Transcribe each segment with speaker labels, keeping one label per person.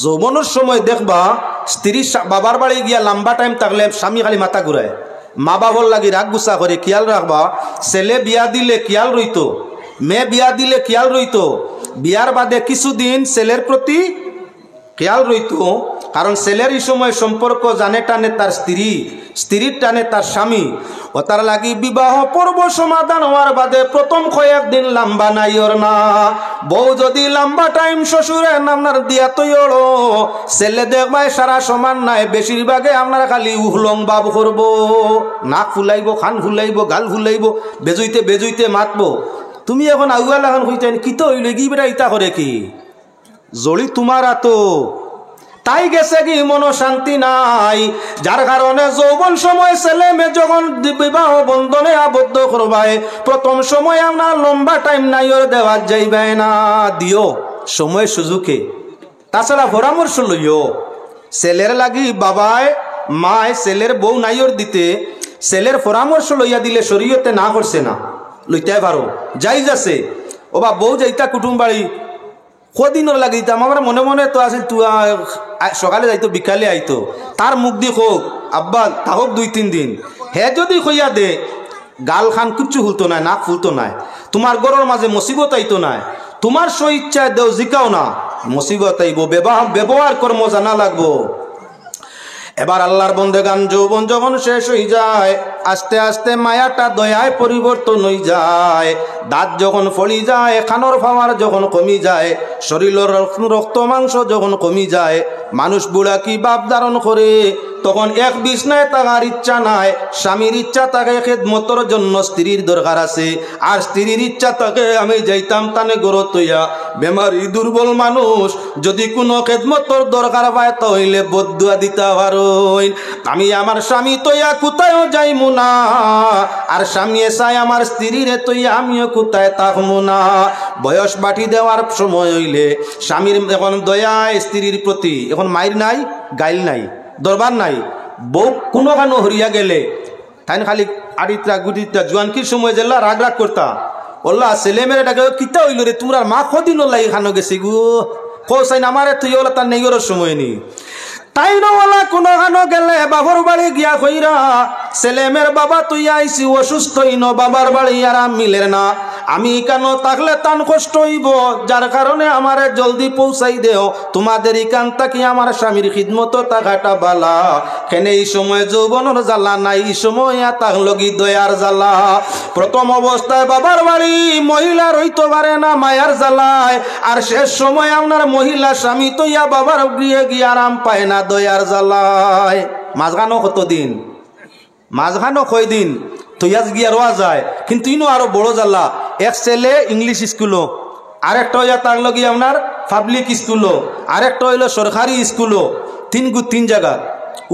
Speaker 1: যৌবনের সময় দেখবা স্ত্রী বাবার বাড়ি গিয়া লম্বা টাইম থাকলে স্বামী খালি মাথা ঘুরায়, মা বাবার লাগি রাগ গুসা করে। খেয়াল রাখবা, ছেলে বিয়া দিলে খেয়াল রইতো, মেয়ে বিয়া দিলে খেয়াল রইতো, বিয়ার বাদে কিছুদিন ছেলের প্রতি খেয়াল রইতো। কারণ ছেলের এই সময় সম্পর্ক জানে টানে তার স্ত্রী, স্ত্রীর টানে তার স্বামী। ও তার লাগি বিবাহ পর্ব সমাধান হওয়ার বাদে প্রথম কয়েকদিন লম্বা নাই ওর না। বউ যদি লম্বা টাইম শ্বশুরে আপনার দিয়া তৈরো, ছেলে দেখবাই সারা সমান নাই, বেশিরভাগে আপনার খালি উহলং বাব করবো, নাক ফুলাইব, খান ফুলাইব, গাল ফুলাইব, বেজুইতে বেজুইতে মাতবো। তুমি এখন আগুয়াল এখন হইতেন কি তো হইলে কি বেটা ইতা করে কি জড়ি তোমার তো তাই গেছে কি মনো শান্তি নাই। যার কারণে যৌবন সময় ছেলে মেয়ে যখন বিবাহ বন্ধনে আবদ্ধ করবাই, প্রথম সময় আপনার লম্বা টাইম নাই ওর দেওয়া যাইবে না। দিও সময় সুযোগে, তাছাড়া পরামর্শ লইও। ছেলের লাগি বাবায় মায় ছেলের বউ নাইর দিতে, ছেলের পরামর্শ লইয়া দিলে শরীয়তে না করছে না, লইতে পারো, যাই যাচ্ছে। ও বা বউ যাইতা কুটুম বাড়ি কদিনের লাগে দিতাম, আমার মনে মনে তো আছে তুই সকালে যাইতো বিকালে আইতো, তার মুখ দিয়ে হোক আব্বা তাহক 2-3 দিন। হে যদি কইয়া দে গাল খান কিচ্ছু ফুলতো নাই, নাক ফুলতো নাই, তোমার গরর মাঝে মুসিবত আইতো নাই, তোমার সই ইচ্ছায় দেও জিকাও না, মুসিবত আইব। ব্যবহার কর্ম জানা লাগবো। এবার আল্লাহর বন্দেগান যৌবন যখন শেষ হয়ে যায়, আস্তে আস্তে মায়াটা দয়ায় পরিবর্তন হয়ে যায়। দাঁত যখন ফলি যায়, খানোর ফাওয়ার যখন কমি যায়, শরীরের রক্ত মাংস যখন কমি যায়, মানুষ বুড়া কি বাপ ধারণ করে, তখন এক বিছনায় থাকার ইচ্ছা নাই, স্বামীর ইচ্ছা থাকে খেদমতর জন্য স্ত্রীর দরকার আছে, আর স্ত্রীর ইচ্ছা থাকে আমি যাইতাম তানে গরো তৈয়া। বেমারি দুর্বল মানুষ যদি কোনো খেদমতর দরকার পায় তাহলে বদুয়া দিতে পারোই, আমি আমার স্বামী তৈয়া কোথায়ও যাইমু না, আর স্বামী চাই আমার স্ত্রীরে তৈয়া আমিও কোথায় থাকবো না। বয়স বাটি দেওয়ার সময় হইলে স্বামীর এখন দয়ায় স্ত্রীর প্রতি, এখন মাইর নাই, গাইল নাই, দরবার নাই, বউ কোনো খানো হরিয়া গেলে তাই খালি আড়িত্রা গুটিত্রা জুয়ানকির সময় জেলা রাগ রাগ করতা, ওল্লা ছেলে মেরে ডাকে কিতা হইল রে তোমরা মা কদিন ওল্লা খানো গেছে গু কোসাইন আমারে তুই ওলা তার নেই সময় নেই। তাই নওয়ালা কোনো খানো গেলে বাবার বাড়ি গিয়া কইরা ছেলে মেয়ের বাবা তুই আইসি অসুস্থ হইন, বাবার বাড়ি আরাম মিলের না, আমি কেন থাকলে তান কষ্ট হইব, যার কারণে আমারে জলদি পৌঁছাই দেও, তোমাদের ইকান তাকি আমার স্বামীর খিদমত তাকাটা বালা। কেন এই সময় যৌবনের জ্বালা নাই, এই সময় তাক লগি দয়ার জ্বালা। প্রথম অবস্থায় বাবার বাড়ি মহিলা রইতে পারে না মায়ার জ্বালায়, আর শেষ সময় আপনার মহিলা স্বামী তৈয়া বাবার গৃহে গিয়ে আরাম পায় না দয়ার জ্বালায়। মাঝখানো কতদিন, মাঝখানো কয়দিন তৈয়াজ গিয়া রোয়া যায়, কিন্তু ইনো আরো বড় জ্বালা। এক ছেলে ইংলিশ স্কুলও, আরেকটা হইয়া তার লগে আপনার পাবলিক স্কুলও, আরেকটা হইল সরকারি স্কুলও, 3 জায়গা,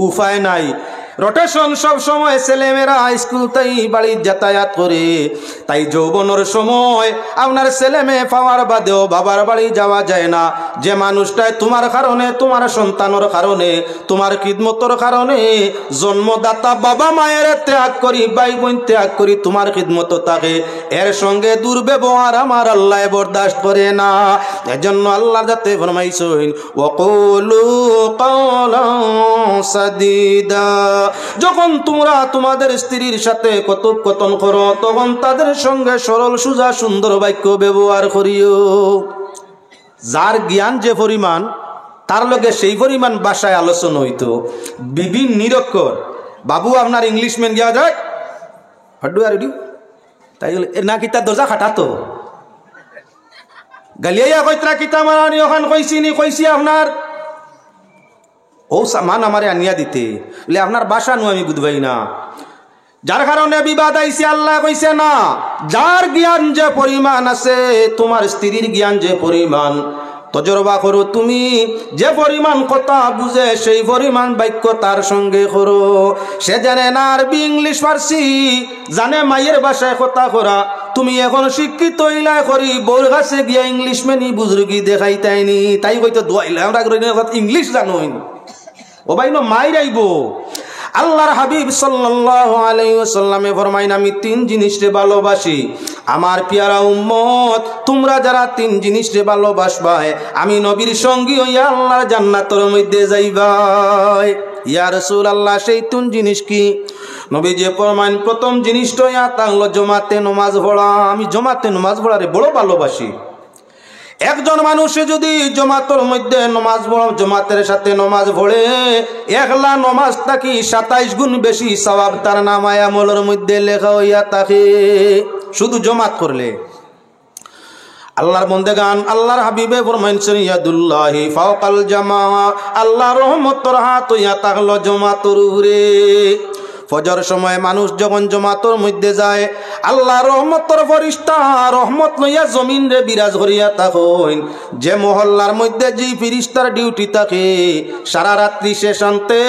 Speaker 1: উপায় নাই। রোটেশন সব সময় ছেলেমেয়েরা স্কুল তাই বাড়ি যাতায়াত করে, তাই যৌবনের সময় আপনার ছেলে মেয়ে পাওয়ার বাদেও বাবার বাড়ি যাওয়া যায় না। যে মানুষটাই তোমার কারণে, তোমার সন্তানের কারণে, তোমার খিদমতর কারণে জন্মদাতা বাবা মায়ের ত্যাগ করি, ভাই বোন ত্যাগ করি তোমার খিদমত থাকে, এর সঙ্গে দুর্ব্যবহার আমার আল্লাহ বরদাস্ত করে না। এজন্য আল্লাহ যাতে ফরমাইছেন ওয়াকুলু কাওলান সাদীদা, যখন তোমরা তোমাদের স্ত্রীর সাথে কথোপকথন করো তখন তাদের সঙ্গে সরল সুজা সুন্দর বাক্য ব্যবহার করিও। যার জ্ঞান যে পরিমাণ তার লগে সেই পরিমাণ ভাষায় আলোচনা হইতো। বিভিন্ন নিরক্ষর বাবু আপনার ইংলিশম্যান গিয়া যায় হাড্ডু আর তাই না কিতা দরজা খাটাতো গালিয়া কইতরা কিতা মারানি ওখান কইছি আপনার ও সামান আমারে আনিয়া দিতে বলে আপনার বাসা নু আমি বুঝবাই না, যার কারণে বিবাদ আইছে। আল্লাহ কইছে না, যার জ্ঞান যে পরিমাণ আছে, তোমার স্ত্রীর জ্ঞান যে পরিমাণ, তজরবা করো, তুমি যে পরিমাণ কথা বুঝে সেই পরিমাণ বাক্য তার সঙ্গে করো। সে জানে না আরবি ইংলিশ ফার্সি, জানে মায়ের ভাষায় কথা করা, তুমি এখন শিক্ষিত হইলা করি বউর কাছে গিয়া ইংলিশ মেনি বুজুর্গি দেখাই তাইনি, তাই হয়তো দোয়াইলে আমরা ইংলিশ জানোই ও ভাই মাই রাইব। আল্লাহর হাবিব সাল্লাল্লাহু আলাইহি ওয়াসাল্লামে ফরমাইন, আমি তিন জিনিসকে ভালোবাসি। আমার পিয়ারা উম্মত, তোমরা যারা তিন জিনিসকে ভালোবাসবাই, আমি নবীর সঙ্গী হইয়া আল্লাহর জান্নাতের মধ্যে যাইবাই। ইয়া রাসূলুল্লাহ, সেই তিন জিনিস কি? নবী যে ফরমাইন, প্রথম জিনিসটা ইয়া তাহলো জমাতে নামাজ পড়া। আমি জমাতে নামাজ পড়ারে বড় ভালোবাসি। একজন মানুষে যদি জমাতের মধ্যে নমাজ জমাতের সাথে নমাজ পড়ে, একলা নমাজ থাকি 27 গুণ বেশি সওয়াব তার নামায় আমলের মধ্যে লেখা হইয়া থাকে, শুধু জমাত করলে। আল্লাহর বন্দেগান, আল্লাহর হাবিবে ফরমাইছেন, ইয়াদুল্লাহি ফাওকাল জামা, আল্লাহর রহমতের হাত হইয়া থাকলো জমাতের উপরে। ফজর সময় মানুষ যখন জমাতের মধ্যে যায়, আল্লাহ রহমতের ফেরেশতা রহমত লইয়া জমিন রে বিরাজ করিয়া থাকেন। যে মহল্লার মধ্যে যে ফেরেশতার ডিউটি থাকে, সারা রাত্রি শেষ আনতে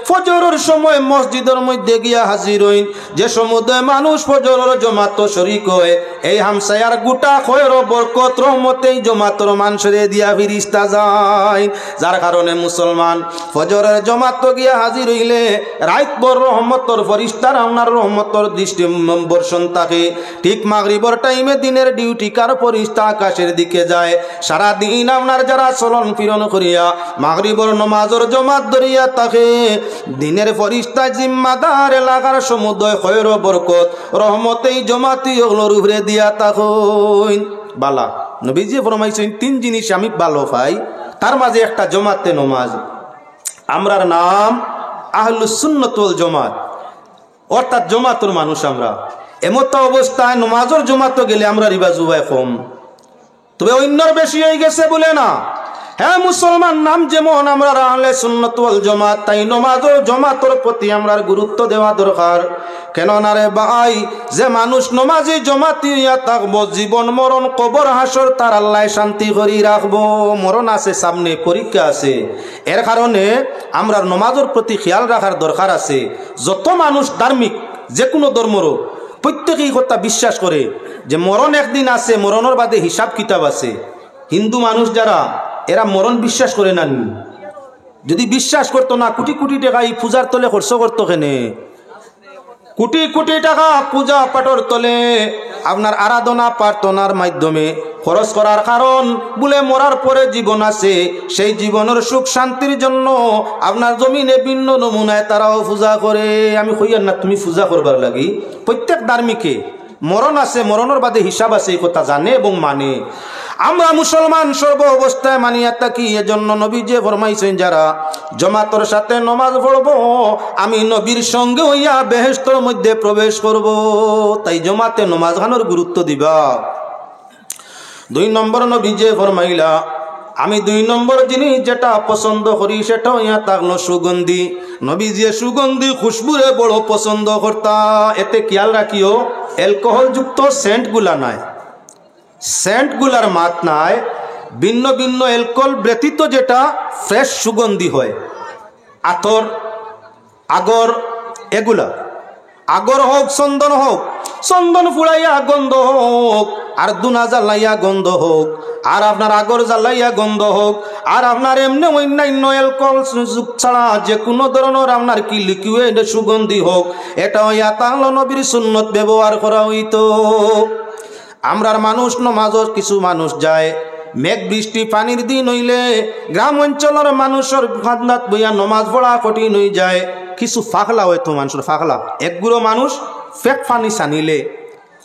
Speaker 1: ফজরের সময় মসজিদের মধ্যে গিয়া হাজির হইন। যে সমুদয় মানুষ ফজরের জমাত শরীক হয়, এই হামসায়ার গোটা খয়র বরকত রহমতেই জমাতের মানুষরে দিয়া ফেরেশতা যায়। যার কারণে মুসলমান ফজরের জমাত গিয়া হাজির হইলে রাত ভর রহমতর ফেরেশতার আপনার রহমতর দৃষ্টি বর্ষণ থাকে। ঠিক মাগরিবর টাইমে দিনের ডিউটি কার ফেরেশতা আকাশের দিকে যায়। সারা দিন আপনার যারা চলন ফিরন করিয়া মাগরিবর নামাজের জমাত ধরিয়া থাকে, দিনের ফেরেশতা জিম্মাদার এলাকার সমুদয় খয়র বরকত রহমতেই জমাতি ওগুলোর উপরে দিয়া থাকেন। বালা নবীজি ফরমাইছেন, তিন জিনিস আমি ভালো পাই, তার মাঝে একটা জমাতে নামাজ। আমরার নাম আহলুস সুন্নাত ওয়াল জামাত, অর্থাৎ জমাতের মানুষ। আমরা এমত অবস্থায় নমাজের জমাতে গেলে আমরা রিবাজুবাই কম, তবে অন্যর বেশি হয়ে গেছে বলে না। হ্যাঁ, মুসলমান নাম যেমন আমরা আহলে সুন্নাত ওয়াল জামাত, তাই নমাজের জমাতের প্রতি আমরা গুরুত্ব দেওয়া দরকার। কেন না রে ভাই, যে মানুষ নমাজি জমাতি হইয়া থাকবো, জীবন মরণ কবর হাসর তার আল্লাহ শান্তি করি রাখবো। মরণ আছে সামনে, পরীক্ষা আছে, এর কারণে আমরা নমাজের প্রতি খেয়াল রাখার দরকার আছে। যত মানুষ ধার্মিক, যে কোনো ধর্মরও, প্রত্যেকেই কথা বিশ্বাস করে যে মরণ একদিন আছে, মরণের বাদে হিসাব কিতাব আছে। হিন্দু মানুষ যারা, এরা মরণ বিশ্বাস করে না। যদি বিশ্বাস করতো না, কোটি কোটি টাকা এই পূজার তলে খরচ করতো। কেনে কোটি কোটি টাকা পূজা পাঠর তলে আপনার আরাধনা প্রার্থনার মাধ্যমে খরচ করার কারণ বলে মরার পরে জীবন আছে, সেই জীবনের সুখ শান্তির জন্য আপনার জমিনে ভিন্ন নমুনায় তারাও পূজা করে। আমি কইয়ার না তুমি পূজা করবার লাগি, প্রত্যেক ধার্মিকে মরণ আছে, মরণের বাদে হিসাব আছে, এই কথা জানে এবং মানে। আমরা মুসলমান সর্ব অবস্থায় মানিয়া থাকি। এজন্য নবী যে ফরমাইছেন, যারা জমাতের সাথে নমাজ পড়ব, আমি নবীর সঙ্গে হইয়া বেহেশতের মধ্যে প্রবেশ করব। তাই জমাতে নমাজ খানোর গুরুত্ব দিবা। 2 নম্বর নবী যে ফরমাইলা, আমি 2 নম্বর জিনিস যেটা পছন্দ করি সেটা হইয়া থাকলো সুগন্ধি। নবী যে সুগন্ধি খুশবুরে বড় পছন্দ করতা। এতে খেয়াল রাখিও, অ্যালকোহল যুক্ত সেন্ট গুলা নাই, সেন্ট গুলার মাত নাই, ভিন্ন ভিন্ন অ্যালকোহল ব্যতীত যেটা ফ্রেশ সুগন্ধি হয়, আতর, আগর, এগুলা। আগর হোক, চন্দন হোক, চন্দন ফুড়াইয়া গন্ধ হোক, আর দুনা জ্বালাইয়া গন্ধ হোক, আর আপনার আগর জ্বালাইয়া গন্ধ হোক, আর আপনার এমনি অন্যান্য অ্যালকোহল ছাড়া যে কোনো ধরনের আপনার কি লিকুইড সুগন্ধি হোক, এটা হইয়া তাহলে নবীর সুন্নত ব্যবহার করা হইতো। আমরার মানুষ নমাজত কিছু মানুষ যায়, মেঘ বৃষ্টি পানির দিন হইলে গ্রাম অঞ্চলের মানুষের খাদনাত বইয়া নমাজ পড়া কঠিন হয়ে যায়। কিছু ফাগলা হয়তো মানুষের ফাগলা, একগুলো মানুষ ফেক পানি সানিলে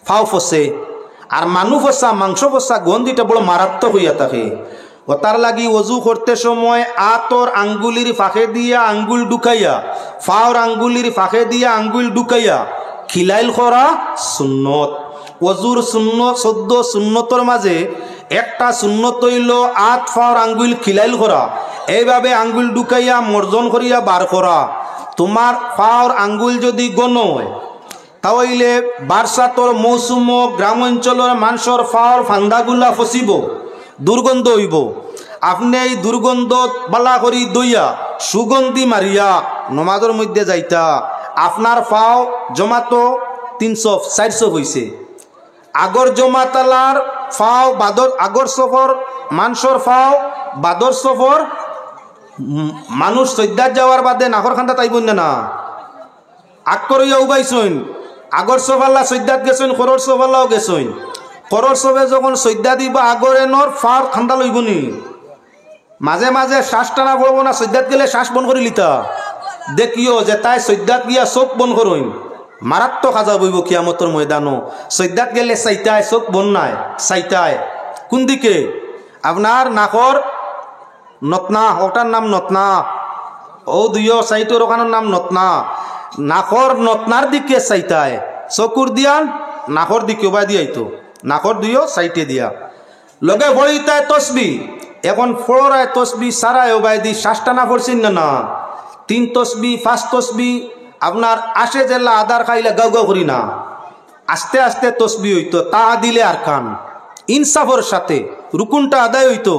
Speaker 1: ফাও ফসে, আর মানুষ ফসা, মাংস ফসা গন্ধিটা বড় মারাত্মক হইয়া থাকে। ও তার লাগি অজু করতে সময় আতর আঙ্গুলির ফাঁকে দিয়া আঙ্গুল ঢুকাইয়া, ফাওর আঙ্গুলির ফাঁকে দিয়া আঙ্গুল ঢুকাইয়া খিলাইল করা সুন্নত। অজুর সুন্নত, 14 সুন্নতর মাঝে একটা সুন্নত হইল আত ফাওর আঙ্গুল খিলাইল করা। এইভাবে আঙ্গুল ঢুকাইয়া মর্জন করিয়া বার করা। তোমার ফাওর আঙ্গুল যদি গণ হয়, তাহলে বারসাতর মৌসুম গ্রাম অঞ্চলের মানুষের ফাওর ফান্দাগুলা ফসিব, দুর্গন্ধ হইব। আপনি এই দুর্গন্ধ বালা করি দইয়া সুগন্ধি মারিয়া নমাজের মধ্যে যাইতা, আপনার ফাও জমাতো 300-400 হয়েছে। আগর জমাতালার ফাও বাদর, আগর সফর মানুষের ফাও বাদর সফর, মানুষ সৈদ্যার যাওয়ার বাদে নাহর খান্দা তাইব না, আগ করিয়া উবাইছইন আগর সোফাল্লা সৈদ্যাত গেছইন করর সোফাল্লাও গেছইন করর সোফে যখন সৈদ্যা দিবা আগর এনর ফার ঠান্ডা লইবনি মাঝে মাঝে শ্বাস টানা পড়ব না সৈদ্যাত গেলে শ্বাস বন করি লিতা দেখিও যে তাই সৈদ্যাত গিয়া চোখ বন করইন মারাত্মক আজাব হইব কিয়ামতর ময়দানো সৈদ্যাত গেলে চাইতায় চোখ বন নাই চাইতায় কোন দিকে আপনার নাকর নতনা ওটার নাম নতনা ও দুইও সাইটোর ওখানের নাম নতনা নাকর নতনার দিকে চাইতায় চকুর দিয়ান নাকর দিকে ওবাই দিয়াইতো নাকর দুইও সাইটে দিয়া লগে ভরিতায় তসবি এখন ফোড়ায় তসবি সারায় ওবাই দি শ্বাস টানা পড়ছেন না 3 তসবি 5 তসবি আপনার আসে জেলা আদার খাইলে গাও গাও করি না আস্তে আস্তে তসবি হইতো তা দিলে আর কান ইনসাফের সাথে রুকুনটা আদায় হইতো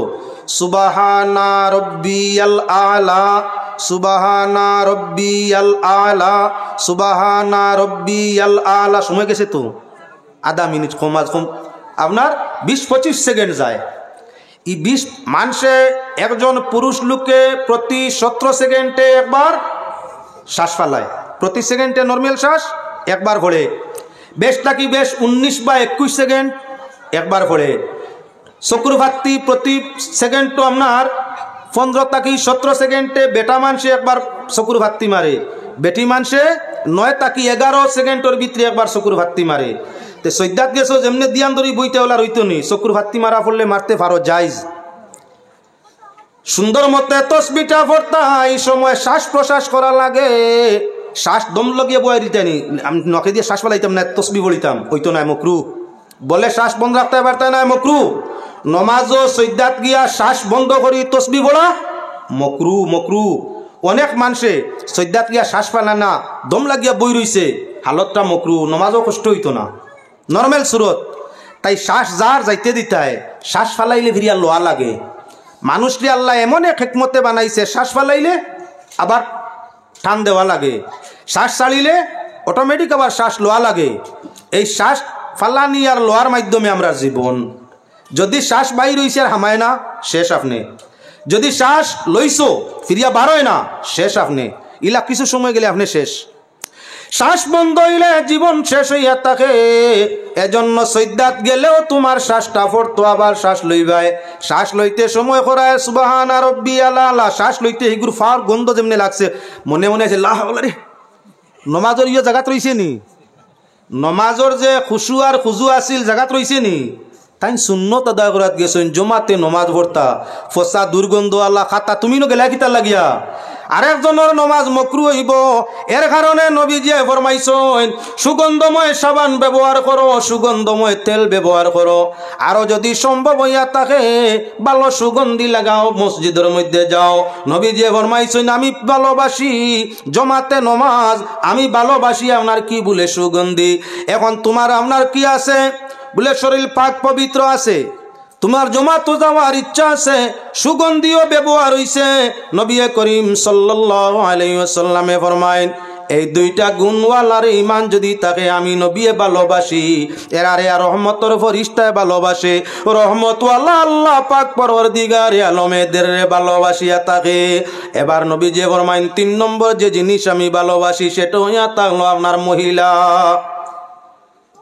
Speaker 1: সুবহানা রব্বিয়াল আলা সুবহানা রব্বিয়াল আলা সুবহানা রব্বিয়াল আলা সময় গেছে তো আধা মিনিট কম আপনার 20-25 সেকেন্ড যায় এই 20 মানুষে একজন পুরুষ লোকে প্রতি 17 সেকেন্ডে একবার শ্বাস ফালায় প্রতি সেকেন্ডে নর্মাল শ্বাস একবার ঘোরে বেশটা কি বেশ 19 বা 21 সেকেন্ড একবার ঘোরে চক্রভাতি প্রতি সেকেন্ড তো আপনার 15 থেকে 17 সেকেন্ডে বেটা মানুষে একবার চক্রভাতি মারে বেটি মানুষে 9 থেকে 11 সেকেন্ডের ভিতরে একবার চক্রভাতি মারে তো সৈদ্যাত গেছো যেমনি দিয়ান ধরি বইতে ওলা রইতো নি চক্রভাতি মারা পড়লে মারতে পারো জায়েজ সুন্দর মতে তসবিটা পড়তা এই সময় শ্বাস প্রশ্বাস করা লাগে শ্বাস দম লাগিয়ে বয়ে দিতানি আমি নখে দিয়ে শ্বাস ফেলাইতাম না তসবি বলিতাম ওইতো নাই মকরু বলে শ্বাস বন্ধ রাখতে পারতাম না মকরু নমাজও সৈদ্যাত গিয়া শ্বাস বন্ধ করি তসবি বলা মকরু মকরু অনেক মানুষে সৈদ্যাত গিয়া শ্বাস ফেলা না দম লাগিয়া বই রইছে হালতটা মকরু নমাজও কষ্ট হইতো না নর্মাল সুরত তাই শ্বাস যার যাইতে দিতায় শ্বাস ফালাইলে ফিরিয়া লোয়া লাগে মানুষকে আল্লাহ এমন এক হিকমতে বানাইছে শ্বাস ফালাইলে আবার টান দেওয়া লাগে শ্বাস ছাড়িলে অটোমেটিক আবার শ্বাস লোয়া লাগে এই শ্বাস ফালানি আর লোয়ার মাধ্যমে আমরা জীবন যদি শ্বাস বাইর হইছে আর হামায় না শেষ আপনি যদি শ্বাস লইছো ফিরিয়া বারোয় না শেষ আপনি ইলা কিছু সময় গেলে আপনি শেষ শ্বাস বন্ধ হইলে জীবন শেষ হইয়া থাকে এজন্য সৈদ্যাত গেলেও তোমার শ্বাসটা পড়তো আবার শ্বাস লইবাই শ্বাস লইতে সময় করায় সুবহানা রব্বিয়াল আলা শ্বাস লইতে হিগুর ফার গন্ধ যেমনি লাগছে মনে মনে আছে লাহ রে নমাজর ইয়ে জায়গাত রইছে নি নমাজর যে খুশু আর খুজু আছিল জায়গাত রইছে নি তাই সুন্নত আদায় করাত গেছেন জমাতে নমাজ পড়তা ফসা দুর্গন্ধ আল্লাহ খাতা তুমি নো গেলা কিতা লাগিয়া আরেকজনের নমাজ মকরু হইব এর কারণে নবীজি ফরমাইছেন সুগন্ধময় সাবান ব্যবহার করো সুগন্ধময় তেল ব্যবহার করো আরো যদি সম্ভব হইয়া থাকে ভালো সুগন্ধি লাগাও মসজিদের মধ্যে যাও নবীজি ফরমাইছেন আমি ভালোবাসি জমাতে নমাজ আমি ভালোবাসি আপনার কি বলে সুগন্ধি এখন তোমার আপনার কি আছে বলে শরীর পাক পবিত্র আছে তোমার জমাতো যাওয়ার ইচ্ছা আছে সুগন্ধিও ব্যবহার হইছে নবী করিম সাল্লাল্লাহু আলাইহি ওয়াসাল্লামে ফরমায়েন এই দুইটা গুণওয়ালার ঈমান যদি থাকে আমি নবী ভালোবাসি এরারে রহমতের ফেরেশতায় ভালোবাসে রহমতওয়ালা আল্লাহ পাক পরওয়ারদিগার আলমেদের ভালোবাসিয়া থাকে এবার নবী যে ফরমায়েন 3 নম্বর যে জিনিস আমি ভালোবাসি সেটা হইয়া থাকলো আপনার মহিলা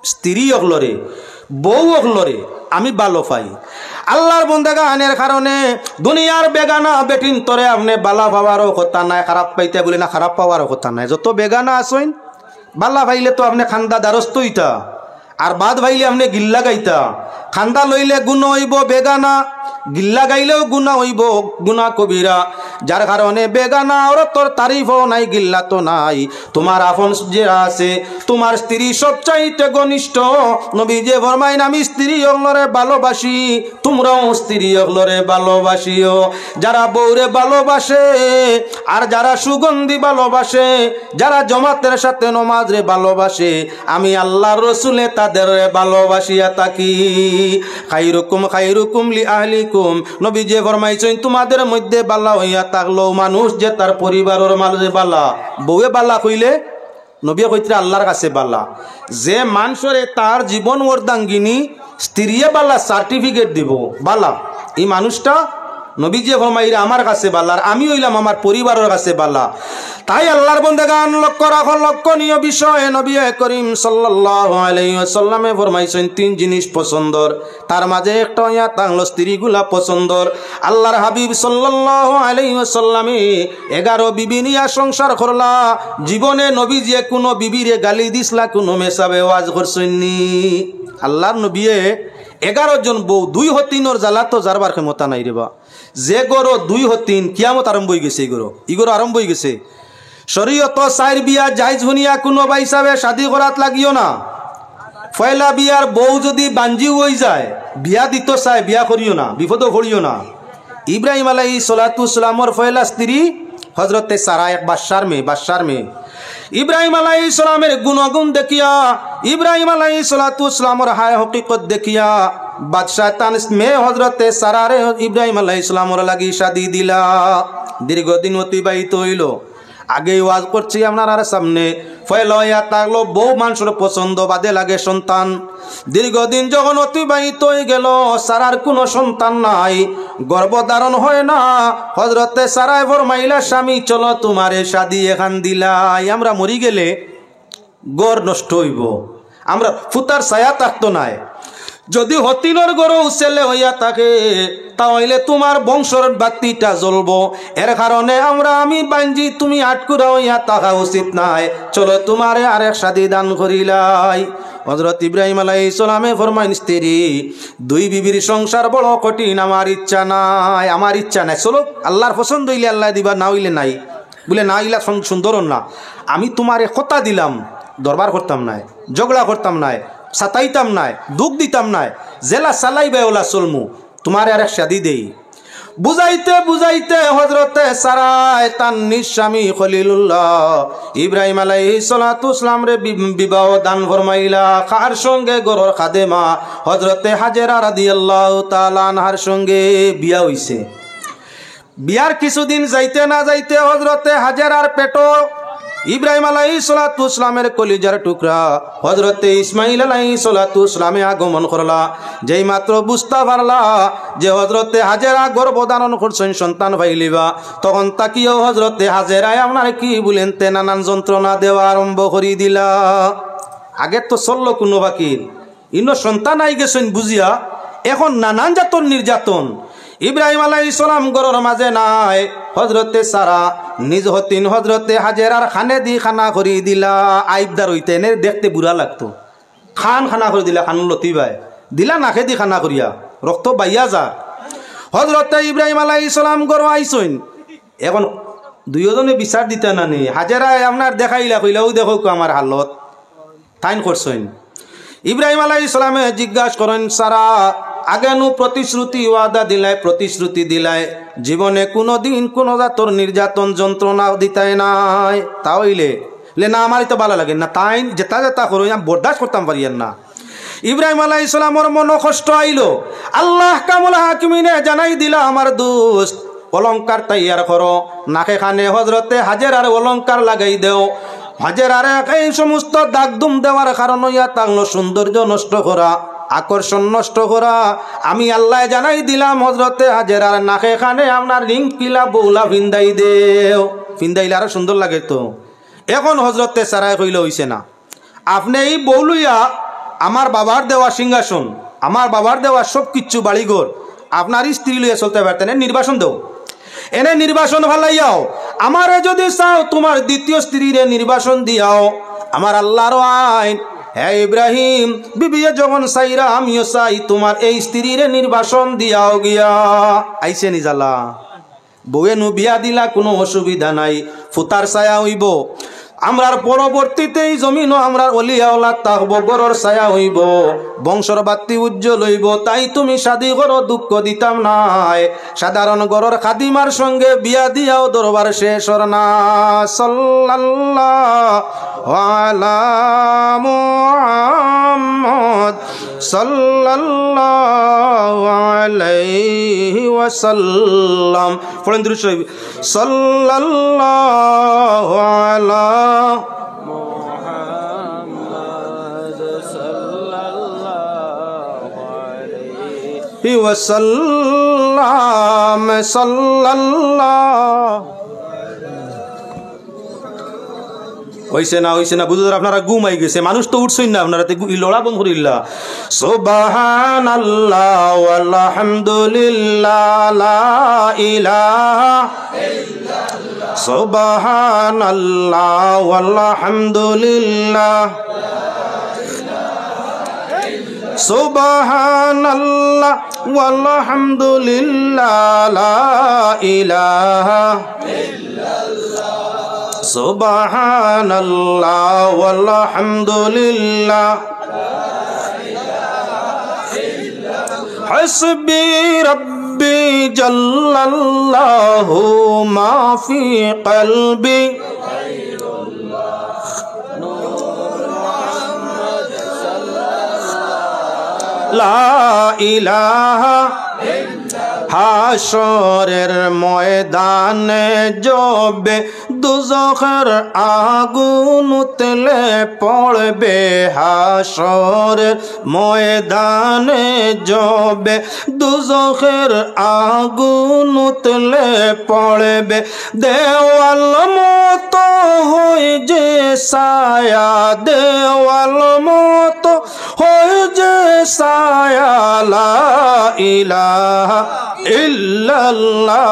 Speaker 1: স্ত্রী অগলরে বউ অগলরে আমি ভালো পাই আল্লাহর বন্দেগানের কারণে দুনিয়ার বেগানা বেটিন তরে আপনি বালা পাওয়ারও কথা নাই খারাপ পাইতে বলে না খারাপ পাওয়ারও কথা নাই যত বেগানা আসেন বালা ভাইলে তো আপনি খান্দা দ্বারস্থ হইতা আর বাদ ভাইলে আপনি গিল্লা গাইতা খান্দা লইলে গুণ হইব বেগানা গিল্লা গাইলেও গুণা হইব গুণা কবিরা যার কারণে বেগানা ওর তোর তারিফও নাই গিল্লা তো নাই তোমার আপন যে আছে তোমার স্ত্রী সবচাইতে ঘনিষ্ঠ নবী যে ফরমাইন আমি স্ত্রী অগলরে ভালোবাসি তোমরাও স্ত্রী অগলরে ভালোবাসিও যারা বউরে ভালোবাসে আর যারা সুগন্ধি ভালোবাসে যারা জমাতের সাথে নমাজরে ভালোবাসে আমি আল্লাহর রাসূলে তাদের ভালোবাসিয়া থাকি খাইরুকুম লি আহলিকুম নবী যে ফরমাইছেন তোমাদের মধ্যে বালা হইয়া থাকলো মানুষ যে তার পরিবারের মাঝে বালা বউয়ে বালা কইলে নবী কইতে আল্লাহর কাছে বালা যে মানুষরে তার জীবন অর্ধাঙ্গিনী স্ত্রীয়ে বালা সার্টিফিকেট দিব বালা এই মানুষটা নবীজি ফরমাইরা আমার কাছে বালা, আর আমি হইলাম আমার পরিবারের কাছে বালা। তাই আল্লাহর বান্দাগান লক্ষ্য রাখো, লক্ষণীয় বিষয় নবী করিম সাল্লাল্লাহু আলাইহি ওয়াসাল্লামে ফরমাইছেন তিন জিনিস পছন্দর, তার মাঝে একটা ইয়া তাংলো স্ত্রীগুলা পছন্দর। আল্লাহর হাবিব সাল্লাল্লাহু আলাইহি ওয়াসাল্লামে 11 বিবি নিয়া সংসার করলা। জীবনে নবীজি কোনো বিবিরে গালি দিছলা, কোনো মেসাবে ওয়াজ করছেননি। আল্লাহর নবীয়ে 11 জন বউ, 2 হতিনর জ্বালা তো যারবার ক্ষমতা নাই রে বা। যে গরো 2 হতিন কিয়ামত আরম্ভ হয়ে গেছে, ইগরো আরম্ভ হয়ে গেছে। শরীয়ত 4 বিয়া জায়েজ হুনিয়া কোনো বা হিসাবে শাদি করাত লাগিও না। পয়লা বিয়ার বউ যদি বাঞ্জিও হয়ে যায়, বিয়া দিত চায়, বিয়া করিও না, বিপদও করিও না। ইব্রাহিম আলাইহিস সালাতু সালামর পয়লা স্ত্রী হযরতে সারা, এক বাদশার মেয়ে। ইব্রাহিম আলাইহিস সালামের গুণগুণ দেখিয়া, ইব্রাহিম আলাইহিস সালাতু সালামর হায় হকিকত দেখিয়া বাদশাহ তান মেয়ে হযরতে সারারে ইব্রাহিম আলাইহিস সালামর লাগি শাদি দিলা। দীর্ঘদিন অতিবাহিত হইল। আগে ওয়াজ করছি আপনার সামনে, ফয়লয়া থাকলো বউ মানুষের পছন্দ, বাদে লাগে সন্তান। দীর্ঘদিন যখন অতিবাহিত হয়ে গেল, সারার কোনো সন্তান নাই, গর্ভধারণ হয় না। হযরতে সারায় ফরমাইলা, স্বামী চলো তোমারে শাদি এখান দিলাই, আমরা মরি গেলে গড় নষ্ট হইব, আমরা ফুতার ছায়া থাকতো নাই। যদি হতিনর গরু ছেলে হইয়া থাকে তাহলে তোমার বংশর বাতিটা জ্বলবো। এর কারণে আমি বাঞ্জি, তুমি আটকুরা হইয়া থাকা উচিত নাই, চলো তোমারে আরেক শাদি দান করিলাই। হযরত ইব্রাহিম আলাইহিস সালামে ফরমাইন, স্ত্রী 2 বিবির সংসার বড় কঠিন, আমার ইচ্ছা নাই, চলো আল্লাহর পছন্দ হইলে আল্লাহ দিবা, না হইলে নাই। বলে না হইলা সুন্দর না, আমি তোমারে কথা দিলাম, দরবার করতাম নাই, ঝগড়া করতাম নাই, সাতাইতাম নাই, দুঃখ দিতাম নাই, জেলা চালাইবে ওলা চলমু, তোমার আর এক শাদি দেই। বুঝাইতে হযরতে সারায় তার নিঃস্বামী খলিলুল্লাহ ইব্রাহিম আলাইহিস সালাতু সালাম রে বিবাহ দান ফরমাইলা। কার সঙ্গে? গরর খাদেমা হযরতে হাজেরা রাদিয়াল্লাহু তাআলা আনহার সঙ্গে বিয়া হইছে। বিয়ার কিছুদিন যাইতে না যাইতে হযরতে হাজেরার পেটো ইব্রাহিম আলাইহিস সালাতু সালামের কলিজার টুকরা হযরতে ইসমাইল আলাইহিস সালাতু সালামে আগমন করলা। যেই মাত্র বুঝতে পারলা যে হযরতে হাজেরা গর্ভধারণ করছেন, সন্তান পাইলিবা, তখন তাকিও হযরতে হাজেরায় আপনার কি বলেন তে নানান যন্ত্রণা দেওয়া আরম্ভ করি দিলা। আগে তো চললো কোনো বাকির, ইনো সন্তান আই গেছেন বুঝিয়া, এখন নানান জাতন নির্যাতন। ইব্রাহিম আলাইহিস সালাম গরর মাঝে নাই, হযরতে সারা নিজ হতিন হযরতে হাজেরার খানে দি খানা করি দিলা। আইবদার হইতে এনে দেখতে বুড়া লাগতো, খানা করে দিলা, খান লতি ভাই দিলা নাখে দি খানা করিয়া, রক্ত বাইয়া যা। হযরতে ইব্রাহিম আলাইহিস সালাম গর আইসইন, এখন 2 জনে বিচার দিতে নানি। হাজেরা আপনার দেখাইলা, কইলা ও দেখো আমার হালত তাইন করছইন। ইব্রাহিম আলাইহিস সালামে জিজ্ঞাসা করেন, সারা আগেনু প্রতিশ্রুতি দিলাই জীবনে কোনোদিন কোনো জাতর নির্যাতন যন্ত্রণা দিতাই নাই, তাহলে না আমারই তো ভালো লাগে না, তাই যেটা করো আমি বরদাস্ত করতাম পারি না। ইব্রাহিম আলাইহিস সালামর মন কষ্ট আইলো। আল্লাহ কামুল হাকিমিনে জানাই দিলা, আমার দোস্ত অলংকার তৈয়ার করো, নাকে খানে হযরতে হাজেরার অলংকার লাগাই দেও। হাজেরারে এই সমস্ত দাগ দুম দেওয়ার কারণ ইয়া তাংলো সৌন্দর্য নষ্ট করা, আকর্ষণ নষ্ট করা। আমি আল্লাহ জানাই দিলাম, হযরতে হাজেরার নাকে খানে আপনার রিং পিলা বৌলা ফিন্দাই দেও, ফিন্দাইলে আরো সুন্দর লাগে তো। এখন হযরতে সারাই কইলে হইছে না, আপনি এই বৌলুইয়া আমার বাবার দেওয়া সিংহাসন, আমার বাবার দেওয়া সব কিচ্ছু বাড়িঘর আপনার স্ত্রী লইয়া চলতে পারতেন, নির্বাসন দেও, এনে নির্বাসন ভালাইয়াও। আমারে যদি চাও তোমার দ্বিতীয় স্ত্রীরে নির্বাসন দিয়াও, আমার আল্লাহর আইন। হ্যাঁ ইব্রাহিম, বিবিয়ে যখন চাইরা আমিও চাই তোমার এই স্ত্রীরে নির্বাসন দিয়াও গিয়া। আইসে নিজালা বউয়ে নু বিয়া দিলা, কোনো অসুবিধা নাই, ফুতার ছায়া হইব। আমরার পরবর্তীতে এই জমিনও আমরার অলিয়াওয়ালা থাকবো, গরর ছায়া হইব, বংশর বাতি উজ্জ্বল হইব। তাই তুমি শাদি করো, দুঃখ দিতাম নাই। সাধারণ গরর খাদিমার সঙ্গে বিয়া দিয়াও দরবার শেষ না। সাল্লাল্লাহু আলা মুহাম্মদ সাল্লাল্লাহু আলাইহি ওয়াসাল্লাম। পড়েন দুরূদ শরীফ, সাল্লাল্লাহু আলা মুহাম্মদ সাল্লাল্লাহু আলাইহি ওয়াসাল্লাম। সালাম সাল্লাল্লাহ। হইছে না বুঝুন, আপনারা ঘুমাই গেছে, মানুষ তো উঠছেন না, আপনারা লড়া বন্ধ করিল্লা। সুবহানাল্লাহ আলহামদুলিল্লাহ লা ইলাহা ইল্লাল্লাহ, সুবহানাল্লাহ আলহামদুলিল্লাহ, সুবহানাল্লাহ আলহামদুলিল্লাহ লা ইলাহা ইল্লাল্লাহ, সুবহানাল্লাহ আলহামদুলিল্লাহ, হাসবি রব্বি জাল্লাল্লাহু মা ফি কলবি, লা ইলাহা হাসরের ময়দানে জবে দুজখের আগুন উতলে পড়বে, হাসরের ময়দানে জবে দুজখের আগুন উতলে পড়বে, দেওয়াল মতো হয়ে যে ছায়া, দেওয়াল মতো হয়ে যে ছায়া, লা ইলাহা ইল্লাল্লাহ,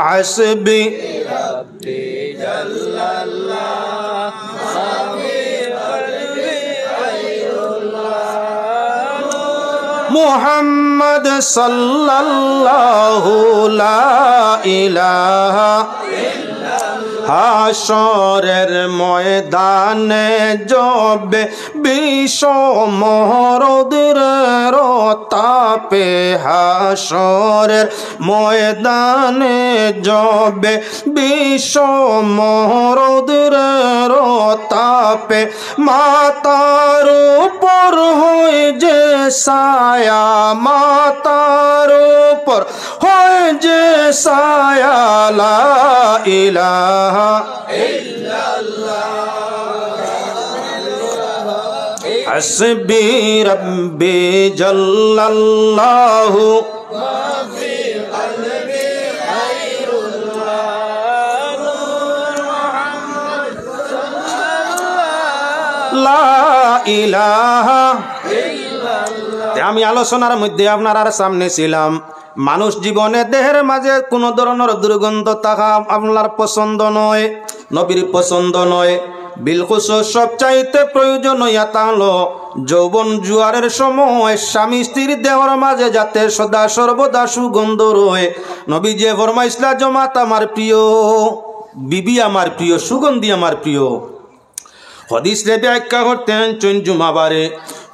Speaker 1: হাসবি রব্বি জাল্লাল্লাহ মা ফি কলবি গায়রুল্লাহ, মুহাম্মদ সাল্লাল্লাহু লা ইলাহা হাসরের ময়দানে জবে বিষমহরদের তাপে, হাসরের ময়দানে জবে বিষমহরদের তাপে, মাতার উপর হয়ে যে ছায়া, মাতার উপর হয়ে যে ছায়া, লা ইলাহা ইল্লাল্লাহ, হাসবি রব্বি জাল্লাল্লাহু মা ফি কলবি গায়রুল্লাহ, মুহাম্মদ সাল্লাল্লাহু লা ইলাহা ইল্লাল্লাহ। আমি আলোচনার মধ্যে আপনার সামনে ছিলাম, মানুষ জীবনে দেহের মাঝে কোনো ধরনের দুর্গন্ধ থাকা আপনার পছন্দ নয়, নবীর পছন্দ নয়। বিলকুস সবচাইতে প্রয়োজন ইয়াতা হলো যৌবন জুয়ারের সময় স্বামী স্ত্রীর দেহর মাঝে যাতে সদা সর্বদা সুগন্ধ রয়ে। নবী যে ফরমাইসলা, জমাত আমার প্রিয়, বিবি আমার প্রিয়, সুগন্ধি আমার প্রিয়। হদিস রে ব্যাখ্যা করতেন চৈন জুমাবারে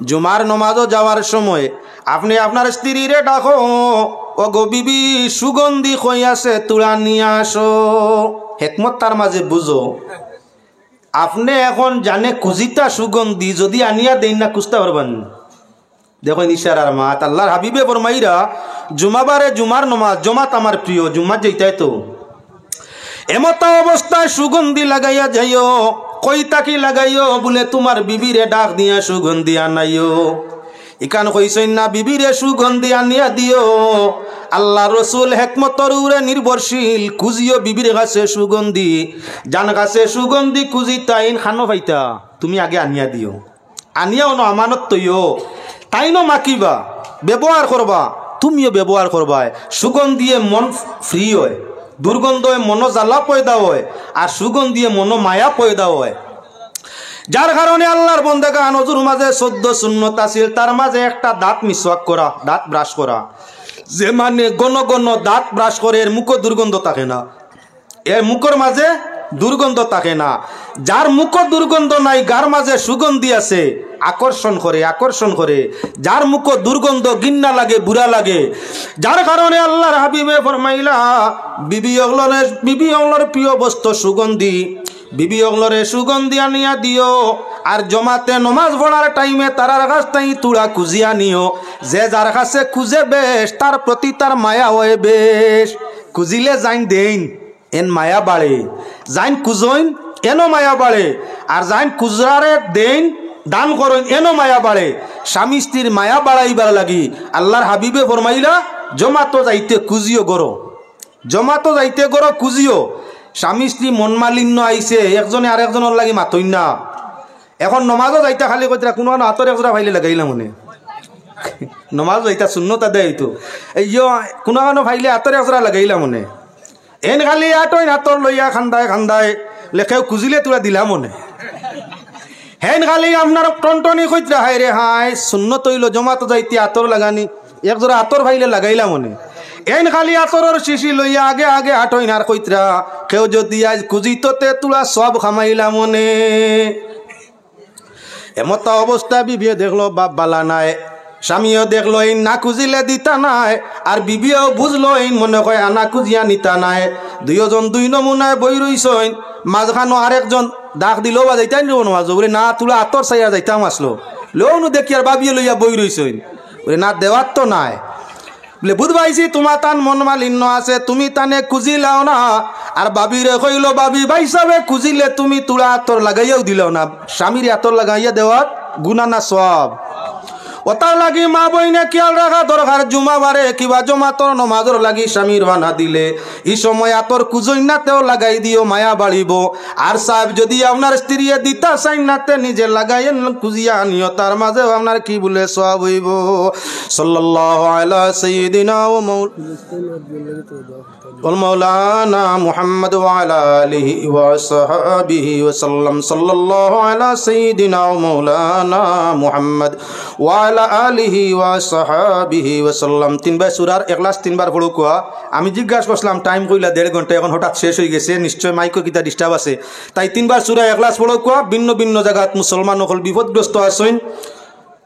Speaker 1: জুমার নমাজও যাওয়ার সময় আপনি আপনার স্ত্রীরে ডাকো, ও গো বিবি সুগন্ধি কই আছে, তুলা নিয়ে আসো। হেকমত তার মাঝে বুঝো, আপনি এখন জানে খুঁজিতা সুগন্ধি যদি আনিয়া দেন না খুঁজতে পারবেন। দেখো ইশারার মাত আল্লাহর হাবিবে ফরমাইরা, জুমাবারে জুমার নমাজ, জমাত আমার প্রিয়, জুমার যেইটাই তো এমতা অবস্থায় সুগন্ধি লাগাইয়া যাইও। কই তাকি লাগাইও বলে তোমার বিবিরে ডাক দিয়া সুগন্ধি আনাইও। ইকান কইছেন না বিবিরে সুগন্ধি আনিয়া দিও। আল্লাহ রসুল হেকমতর উরে নির্ভরশীল, খুঁজিও বিবির কাছে সুগন্ধি, জান কাছে সুগন্ধি খুঁজি তাইন খানো পাইতা, তুমি আগে আনিয়া দিও। আনিয়াও ন আমানত তৈও, তাই ন মাকিবা, ব্যবহার করবা, তুমিও ব্যবহার করবা। সুগন্ধিয়ে মন ফ্রি হয়, দুর্গন্ধে মনো জ্বালা পয়দা হয়, আর সুগন্ধিয়ে মনো মায়া পয়দা হয়। যার কারণে আল্লাহর বন্দেগা নজর মাঝে 14 সুন্নত আছিল, তার মাঝে একটা দাঁত মিসওয়াক করা, দাঁত ব্রাশ করা। যে মানে গণ গণ দাঁত ব্রাশ করে এর মুখ দুর্গন্ধ থাকে না, এর মুখের মাঝে দুর্গন্ধ থাকে না। যার মুখ দুর্গন্ধ নাই, গার মাঝে সুগন্ধি আছে, আকর্ষণ করে, আকর্ষণ করে। যার মুখ দুর্গন্ধ গিন্না লাগে, বুড়া লাগে। যার কারণে আল্লাহর হাবিবে ফরমাইলা, বিবি অগলর প্রিয় বস্তু সুগন্ধি, বিবি অগলরে সুগন্ধি আনিয়া দিও। আর জমাতে নমাজ পড়ার টাইমে তারার কাছ তাই তুড়া খুঁজিয়া নিও। যে যার কাছে খুঁজে বেশ, তার প্রতি তার মায়া হয় বেশ। খুঁজিলে যাইন দেন, এন মায়া বাড়ে। যাইন খুঁজইন, এনো মায়া বাড়ে। আর যাইন খুচরারে দেন, দান করেন, এনো মায়া বাড়ে। স্বামী স্ত্রীর মায়া বাড়াইবার লাগি আল্লাহর হাবিবে ফরমাইলা, জমাতো যাইতে কুজিও গরো, জমাতো যাইতে গরো কুজিও। স্বামী স্ত্রী মন মালিন্য আইছে, একজনে আর একজনের লাগি মাতই না। এখন নমাজও যাইতা খালি কইতরা কোনো হাতর একজোড়া ভাইলে লাগাইলাম মনে, নমাজ যাইতা শূন্যতা দেয় তো এই কোনো ভাইলে হাতর একজোড়া লাগাইলাম মনে। এন খালি আটই হাতর লইয়া খান্দায় খান্দায় লেখেও খুঁজিলে তোরা দিলাম মনে। হেন খালি আপনার টনটনি কইতরা হাই রে হাই শূন্য তৈল জমাতো যাইতে আতর লাগানি একজোড়া আতর ভাইলে লাগাইলাম মনে। এন খালি আতরের শিশি লইয়া আগে আগে আটই নার কইতরা কেউ যদি আজ খুঁজিততে তোরা সব খামাইলাম মনে। এমত অবস্থা বিবিও দেখলো বাপ বালা নাই, স্বামীও দেখলো এই না খুঁজিলে দিতা নাই, আর বিবিও বুঝলো এই মনে কয় আনা খুঁজিয়া নিতা নাই। দুইজন দুই নমুনায় বই রইছেন, মাঝখানো আরেকজন ডাক দিল বা যাইতাই নিব নমাজ বলে না তোলা আতর চাইয়া যাইতাম আসলো লেও দেখি আর বাবিয়ে লইয়া বই রইছেন বলে না দেওয়ার তো নাই। বলে বুধবাইছি তোমার তান মন মালিন্য আছে, তুমি তানে খুঁজিলাও না। আর বাবিরে কইল বাবি ভাই সাবে খুঁজিলে তুমি তোলা আতর লাগাইয়াও দিলাও না, স্বামীর আতর লাগাইয়া দেওয়ার গুণা না সব। ওতার লাগি মা বইনে খেয়াল রাখা দরকার, জুমা বারে কিবা জমাতর নমাজর লাগি স্বামীর বানা দিলে এই সময় আতর কুজইনাতেও লাগাই দিও, মায়া বাড়িব। আর সাহেব যদি আপনার স্ত্রী দিতা চাইনাতে নিজে লাগাইয়েন কুজিয়া আনিও, তার মাঝে আপনার কি বলে সওয়াব হইব। সাল্লাল্লাহু আলা সাইয়্যিদিনা ওয়া মাওলানা মুহাম্মদ ওয়া আলা আলিহি ওয়া সাহবিহি ওয়া সাল্লাম। সাল্লাল্লাহু আলা সাইয়্যিদিনা ওয়া মাওলানা মুহাম্মদ ওয়া আলা আলিহি ওয়া সাহবিহি ওয়া সাল্লাম। তিনবার সূরার ইখলাস তিনবার পড়ো কোয়া। আমি জিজ্ঞাসা করলাম টাইম কইলা 1.5 ঘন্টা, এখন হঠাৎ শেষ হয়ে গেছে, নিশ্চয় মাইকো কিতা ডিস্টার্ব আছে। তাই তিনবার সূরা ইখলাস পড়ো কোয়া। ভিন্ন ভিন্ন জায়গাত মুসলমান হল বিপদগ্রস্ত আছেন,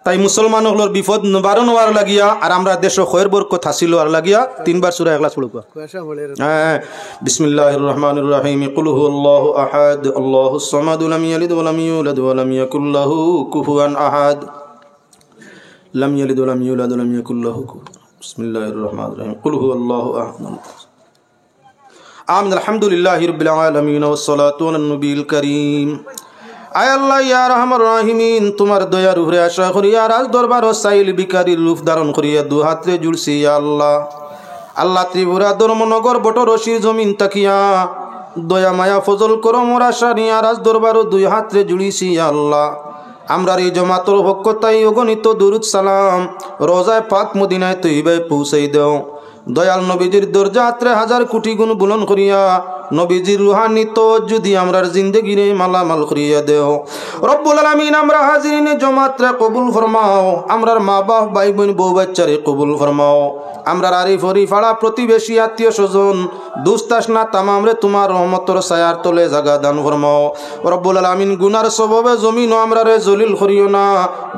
Speaker 1: তাই মুসলমান হলর বিপদ নিবারণ হওয়ার লাগিয়া আর আমরা দেশ খয়ের বরকত হাসিল হওয়ার লাগিয়া তিনবার সূরা ইখলাস পড়ো কোয়া। হ্যাঁ, বিসমিল্লাহির রহমানির রহিম। কুল হুয়াল্লাহু আহাদ আল্লাহুস সামাদ লাম ইয়ালিদ ওয়া লাম ইউলাদ ওয়া লাম ইয়াকুল লাহু কুফুয়ান আহাদ। لم يلد ولم يولد ولم يكن له كفوا أحد. بسم الله الرحمن الرحيم. قل هو الله أحد. آمين. الحمد لله رب العالمين والصلاة على النبي الكريم. আয় আল্লাহ ইয়া রহমান রাহিমিন, তোমার দয়ার উপরে আশা করি আর আজ দরবার ও সাইল বিকারির রূপ ধারণ করিয়া দু হাতে জুড়ছি ইয়া আল্লাহ। আল্লাহ ত্রিপুরা ধর্মনগর বটরশির জমিন তাকিয়া দয়া মায়া ফজল করো মোর আশা নিয়ে আর আজ দরবার দুই হাতে জুড়িছি ইয়া আল্লাহ। আমরার এই জমাতর পক্ষ তাই অগণিত দুরুদ সালাম রোজায় পাক মদিনায় তৈবায় পৌঁছাই দেও। দয়াল নবীজির দরজাত্রে 1000 কোটি গুণ বুলন করিয়া নবীজির রুহানি তো যদি আমরার জিন্দেগিরে মালামাল করিয়া দেও। রব্বুল আলামিন আমরা হাজিরিনে জমাতরে কবুল ফরমাও, আমরার মা বাপ ভাই বোন বউ বাচ্চারে কবুল ফরমাও। আমরার আরিফ হরি ফাড়া প্রতিবেশী আত্মীয় স্বজন দুস্তাসনা তামামরে তোমার রহমতর ছায়ার তলে জাগা দান ফরমাও। রব্বুল আলামিন গুনার সববে জমিন আমরারে জলিল করিও না,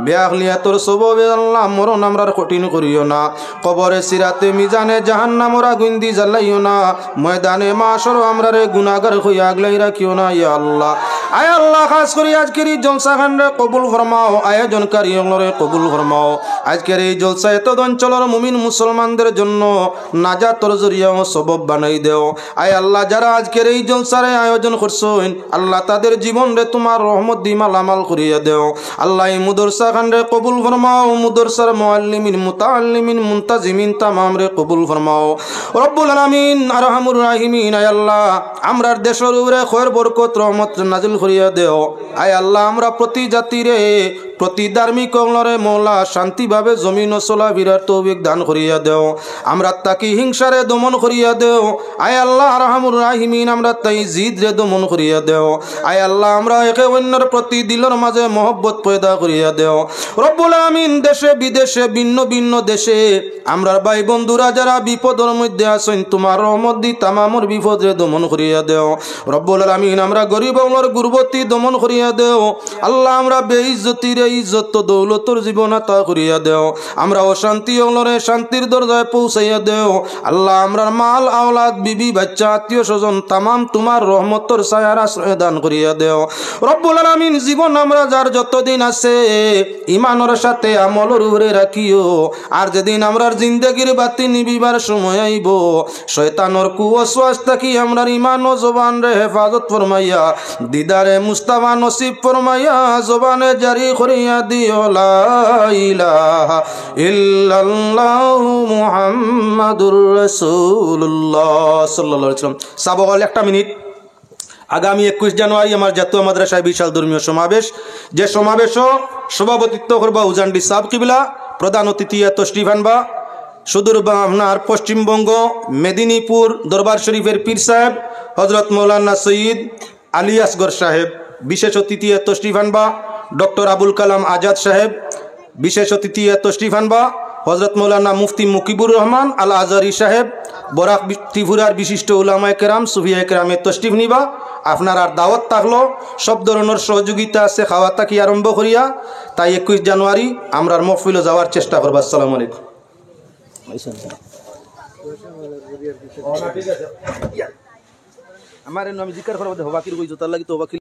Speaker 1: বেআখলিয়াতর সববে আল্লাহ মরণ আমরার কঠিন করিও না। কবরে সিরাতে মিজানে জাহান্নামর আগুন দি জ্বালাইও না, ময়দানে মাশর আমরারে গুনাহগার হইয়া আগলাই রাখিও না ইয়া আল্লাহ। আয় আল্লাহ খাস করি আজকের এই জলসা খানরে কবুল ফরমাও, আয়োজনকারী হলরে কবুল ফরমাও। আজকের এই জলসা এত অঞ্চলের মুমিন মুসলমানদের জন্য নাজাতর জরিয়া ও সবব বানাই দেও। আয় আল্লাহ যারা আজকের এই জলসারে আয়োজন করছেন আল্লাহ তাদের জীবন রে তোমার রহমত দি মালামাল করিয়া দেও। আল্লাহ এই মুদরসা খানরে কবুল ফরমাও, মুদরসার মুআল্লিমিন মুতাআল্লিমিন মুনতাজিমিন তামাম রে কবুল ফরমাও। রব্বুল আলামিন আরহামুর রাহিমিন আয় আল্লাহ আমরার দেশের উপরে খয়র বরকত রহমত নাজিল করিয়া দেও। আয় আল্লাহ আমরা প্রতি জাতিরে প্রতি ধার্মিক অঙ্গরে মৌলা শান্তিভাবে জমিন ও চলা বিরাট তৌফিক দান করিয়া দেও। আমরা তাকি হিংসারে দমন করিয়া দেও। আয় আল্লাহ আরহামুর রাহিমিন আমরা তাই জিদরে দমন করিয়া দেও। আয় আল্লাহ আমরা একে অন্যের প্রতি দিলের মাঝে মহব্বত পয়দা করিয়া দেও। রব্বুল আমিন দেশে বিদেশে ভিন্ন ভিন্ন দেশে আমরার ভাই বন্ধুরা যারা বিপদের মধ্যে আছেন তোমার রহমত দি তামামর বিপদরে দমন করিয়া দেও। রব্বুল আমিন আমরা গরিব অঙ্গর গুরবতী দমন করিয়া দেও। আল্লাহ আমরা বেইজ্জতিরে ইজ্জত দৌলতর জীবন আতা করিয়া দেও। আমরা অশান্তি অঙ্গরে শান্তির দরজায় পৌঁছাইয়া দেও। আল্লাহ আমরার মাল আওলাদ বিবি বাচ্চা আত্মীয় স্বজন তামাম তোমার রহমতর ছায়ার আশ্রয় দান করিয়া দেও। রব্বুল আলামিন জীবন আমরা যার যতদিন আছে ইমানের সাথে আমলের উপরে রাখিও। আর যেদিন আমরার জিন্দেগির বাতি নিবিবার সময় আইব শয়তানর কুওয়াসওয়াস থাকি আমরার ইমান ও জবান রে হেফাজত ফরমাইয়া দিদারে মুস্তাফা নসিব ফরমাইয়া জবানে জারি করি লইয়া দিও লা ইলাহা ইল্লাল্লাহু মুহাম্মাদুর রাসূলুল্লাহ সাল্লাল্লাহু আলাইহি ওয়াসাল্লাম। সাবল একটা মিনিট। আগামী 21 জানুয়ারি আমার জাতীয় মাদ্রাসায় বিশাল ধর্মীয় সমাবেশ, যে সমাবেশও সভাপতিত্ব করবা উজান্ডি সাব কিবলা, প্রধান অতিথি তশরিফ আনবা সুদূর আপনার পশ্চিমবঙ্গ মেদিনীপুর দরবার শরীফের পীর সাহেব হজরত মৌলানা সৈয়দ আলী আসগর সাহেব, বিশেষ অতিথি তশরিফ আনবা ডক্টর আবুল কালাম আজাদ সাহেব, বিশেষ অতিথি তশরিফ আনবা হজরত মৌলানা মুফতি মুকিবুর রহমান আল আজহারি সাহেব, বরাক ত্রিপুরার বিশিষ্ট উলামায়ে কেরাম সুফিয়ায়ে কেরামের তশরিফ নিবা। আপনার আর দাওয়াত থাকলো, সব ধরনের সহযোগিতা আছে খাওয়া থাকি আরম্ভ করিয়া। তাই 21 জানুয়ারি আমরা মহফিলে যাওয়ার চেষ্টা করবো। আসসালামু আলাইকুম। আমার আমি জিজ্ঞাসা করবো হবাকির কই জোতার লাগি তো হবাকির